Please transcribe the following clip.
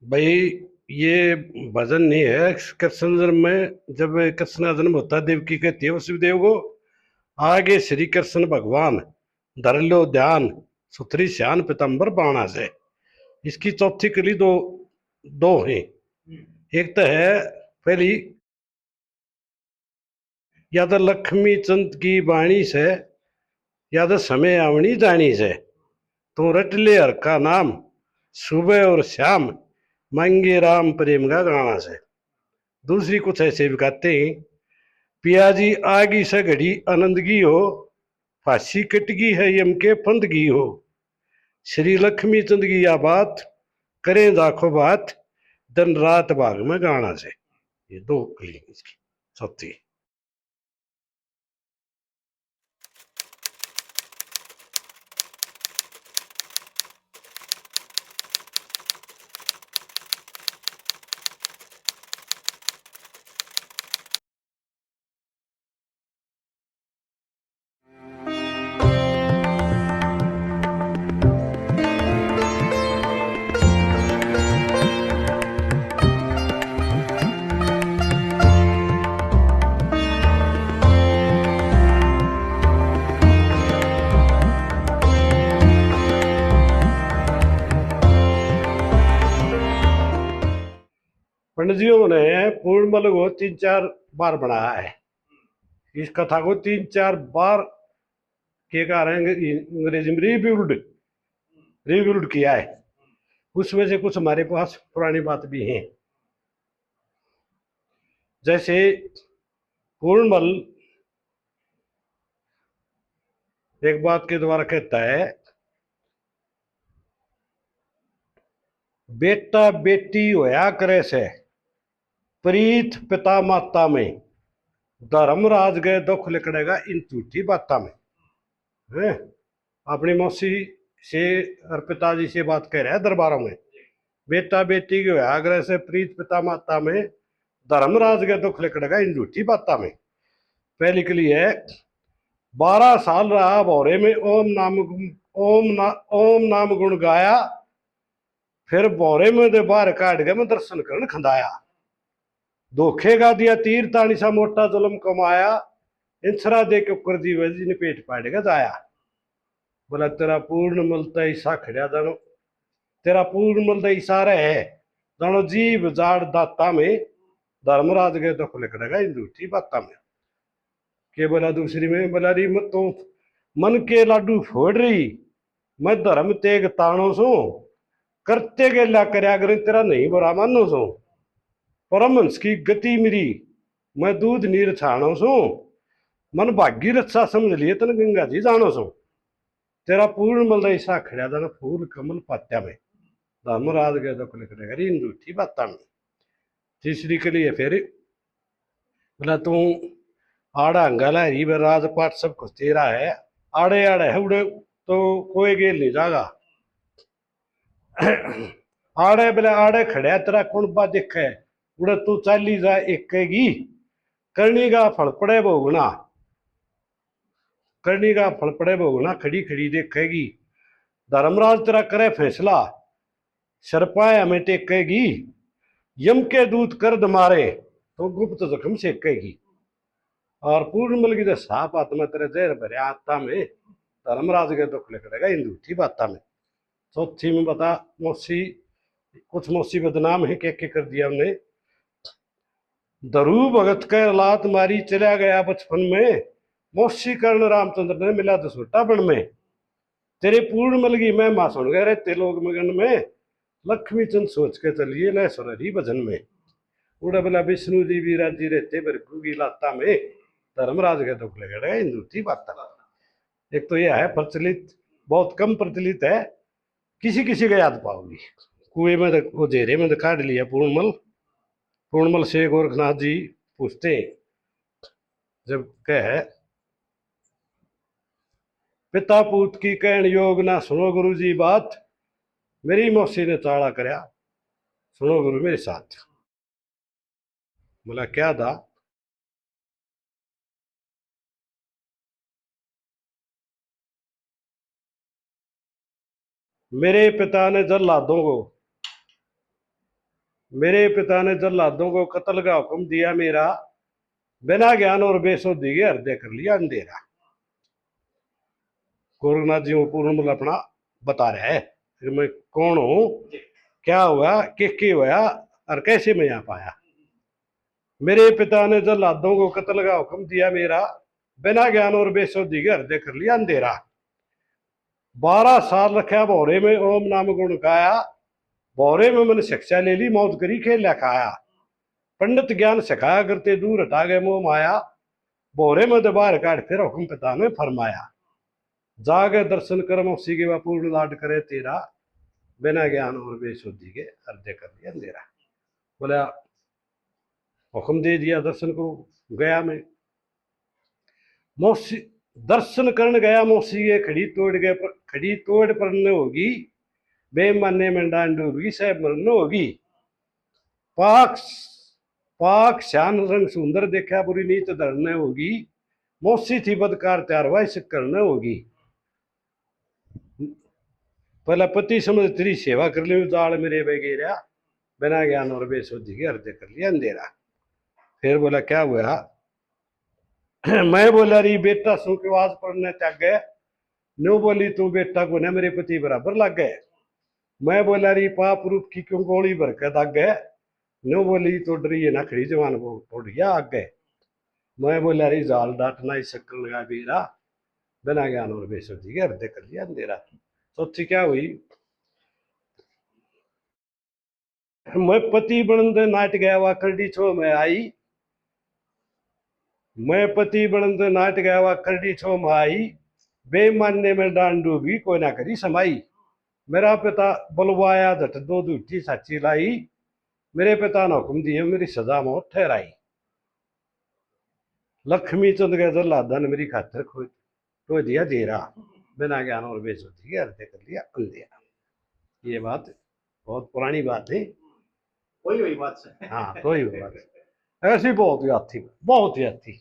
भाई, ये भजन नहीं है। कृष्ण जन्म में जब कृष्ण का जन्म होता है, देवकी कहती है वसुदेव को, आगे श्री कृष्ण भगवान धर लो ध्यान, सुथरी श्यान पीताम्बर बाणा से। इसकी चौथी कली दो दो हैं। एक तो है पहली, या तो लक्ष्मी चंद की वाणी से, या तो समय आवनी जानी से, तू रट ले हर का नाम, सुबह और शाम मांगे राम प्रेम का गाना से। दूसरी कुछ ऐसे भी गाते हैं, पियाजी आगी से घड़ी आनंद की हो, फांसी कटगी है यम के फंद की हो, श्री लक्ष्मी चंद की या बात, करें दाखो बात, दिन रात बाग में गाना से। ये दो कली इसकी सत्य। पंडित जियों ने पूर्णमल को 3-4 बार बनाया है। इस कथा को 3-4 बार के कारण अंग्रेजी में रिव्यूड किया है। उसमें से कुछ हमारे पास पुरानी बात भी है। जैसे पूर्णमल एक बात के द्वारा कहता है, बेटा बेटी होया करे से, प्रीत पिता माता में, धर्मराज गए दुख लिकड़ेगा इन झूठी बाता में। है, अपनी मौसी से और पिताजी से बात कह रहा है दरबारों में। बेटा बेटी के आग्रह से, प्रीत पिता माता में, धर्मराज के दुख लिकड़ेगा इन झूठी बाता में। पहली के लिए 12 साल रहा भौरे में, ओम नाम गुण गाया, फिर भौरे में दे बाहर काट गए मैं दर्शन करण खंदाया। धोखे का दिया तीर तानी सा मोटा जुलम कमाया, इंसरा दे के कर दी वजी ने पेट पाड़ेगा जाया। बोला तेरा पूर्ण मलता ईसा खड़ा जानो, तेरा पूर्ण मलता इशारा है जानो, जीव जाड़ दाता में, धर्मराज के दुख लिखड़ेगा इन झूठी बाता में। के बोला दूसरी में, बोला री मत तो मन के लाडू फोड़ रही, मैं धर्म तेग ताणो सो, करते गेला करया कर तेरा नहीं बुरा मानो सो, परमहंस की गति मेरी, मैं दूध नीर छाणो सो, मन भागी रक्षा समझ लिए तन गंगा जी जानो सो। तेरा पूर्ण मल ऐसा खड़ा था फूल कमल पात्या में, धर्मराज के दुख लिखड़ेगा इन झूठी बाता में। तीसरी के लिए फिर बोला तू आड़ा अंगाला हरी राजपाट सब कुछ तेरा है, आड़े आड़े है उड़े तो कोई गेल नहीं जागा। आड़े बोले आड़े खड़े तेरा कौन बा देखे, उड़े तू चाली जा एकेगी, करनी का फल पड़े भोगना, करनी का फल पड़े भोगना खड़ी खड़ी देखेगी। धर्मराज तेरा करे फैसला, शरपाए हमें टेकेगी, यम के दूत कर मारे तो गुप्त जख्म सेकेगी। और पूर्णमल की साफ आत्मा तेरे जहर भरे आत्मा में, धर्मराज के दुख लिखड़ेगा इन झूठी बाता में। चौथी में बता मौसी, कुछ मौसी बदनाम है के कर दिया हमने। धरू भगत के लात मारी चला गया बचपन में, मौसी कर्ण रामचंद्र ने मिला दसोटा बन में। तेरे पूर्णमल की महिमा सुन गए रहते लोग मगन में, लक्ष्मी चंद सोच के चलिए ले सुनहरी भजन में। उड़ा बोला विष्णु जी भी राजी रहते भरकू की लाता में, धर्मराज के दुख लगे हिंदू थी बात। एक तो यह है प्रचलित, बहुत कम प्रचलित है, किसी किसी का याद पाओगी। कुएं में वो जेरे में काट लिया पूर्णमल। पूर्णमल से गोरखनाथ जी पूछते हैं, जब कह पिता पूत की कहन योग ना सुनो गुरु जी बात, मेरी मौसी ने ताड़ा करया, सुनो गुरु मेरे साथ। बोला क्या था। मेरे पिता ने जल्लादों को मेरे पिता ने जल्लादों को कत्ल का हुक्म दिया मेरा, बिना ज्ञान और बेसुधी के हृदय कर लिया अंधेरा। गोरखनाथ जी वो पूर्ण मतलब अपना बता रहा है कि मैं कौन हूं, क्या हुआ, कि हुआ और कैसे मैं यहाँ पाया। मेरे पिता ने जल्लादों को कत्ल का हुक्म दिया मेरा, बिना ज्ञान और बेसुधी के हृदय कर लिया अंधेरा। 12 साल रखा भौरे में ओम नाम गुण गाया, भौरे में मैंने शिक्षा ले ली, मौत करी खेल खाया। पंडित ज्ञान सिखाया करते दूर हटा गए मोह माया, भौरे में दबार काट फिर हुक्म पिता ने फरमाया। जागे दर्शन कर्म उसी के पूर्ण लाड करे तेरा, बिना ज्ञान और बेसुद्धि के हृदय कर लिया अंधेरा। बोला हुक्म दे दिया दर्शन को, गया मैं मौसी दर्शन करने गया, मौसी के खड़ी तोड़ गए, खड़ी तोड़ पड़ने होगी, बेमाने में डांड डूबी साहब मरने होगी। पाक पाक श्यान रंग सुंदर देखा, बुरी नीत धरने होगी, मौसी थी बदकार त्यार वैसे करने होगी। पहला पति समझ तेरी सेवा कर ली, जाल मेरे बगेरा, बिना ज्ञान और बेसुद्धि के हृदय कर लिया अंधेरा। फिर बोला क्या हुआ, मैं बोला रही बेटा सू के आवाज पढ़ने तक गए, नो बोली तू बेटा को न मेरे पति बराबर लग गए। मैं बोला रही पाप रूप की क्यों गोली भर के दाग गए, नो बोली तो डरी है ना खड़ी जवान वो उड़ गया आग गए। मैं बोला रही जाल डांटना इस शक्ल लगा बेरा, बिना ज्ञान और बेसुद्धि के हृदय कर लिया अंधेरा। चौथी क्या हुई, मैं पति बनंद नाट गया वा करडी छो में आई, मैं पति बनंद नाट गया वा करडी छो में आई, बेमानने में डांड डूबी कोई ना करी समाई। मेरा पिता बुलवाया झट दो दूठी साची लाई, मेरे पिता ने हुक्म दिए मेरी सजा मौत ठहराई। लक्ष्मी चंद के जल्लादा ने मेरी खातिर खोज तो दिया देरा, बिना ज्ञान और बेसुद्धि के हृदय कर लिया अंधेरा। ये बात बहुत पुरानी बात है, वही बात है। हाँ तो ही बात ऐसी बहुत याद थी, बहुत याद थी।